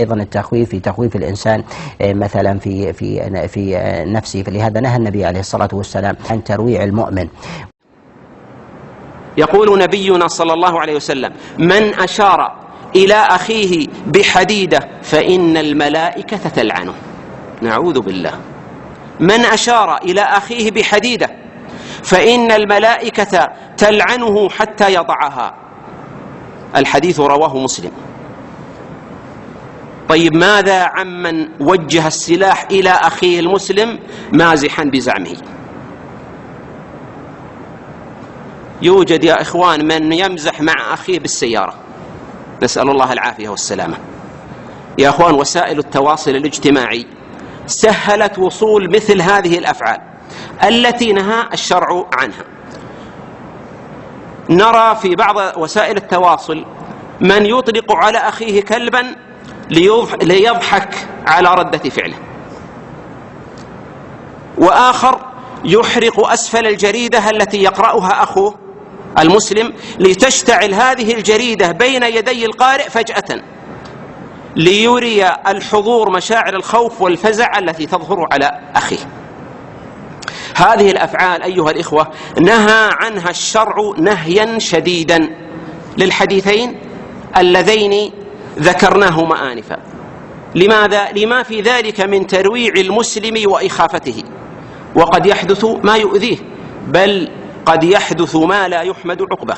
أيضا التخويف في تخويف الإنسان مثلا في نفسه، فلهذا نهى النبي عليه الصلاة والسلام عن ترويع المؤمن. يقول نبينا صلى الله عليه وسلم: من أشار إلى أخيه بحديدة فإن الملائكة تلعنه. نعوذ بالله. من أشار إلى أخيه بحديدة فإن الملائكة تلعنه حتى يضعها. الحديث رواه مسلم. طيب ماذا عمن وجه السلاح إلى أخيه المسلم مازحا بزعمه؟ يوجد يا إخوان من يمزح مع أخيه بالسيارة، نسأل الله العافية والسلامة. يا إخوان، وسائل التواصل الاجتماعي سهلت وصول مثل هذه الأفعال التي نهى الشرع عنها. نرى في بعض وسائل التواصل من يطلق على أخيه كلبا ليضحك على ردة فعله، وآخر يحرق أسفل الجريدة التي يقرأها أخوه المسلم لتشتعل هذه الجريدة بين يدي القارئ فجأة ليري الحضور مشاعر الخوف والفزع التي تظهر على أخيه. هذه الأفعال أيها الإخوة نهى عنها الشرع نهيا شديدا للحديثين اللذين ذكرناهما آنفا. لماذا؟ لما في ذلك من ترويع المسلم وإخافته، وقد يحدث ما يؤذيه، بل قد يحدث ما لا يحمد عقبه.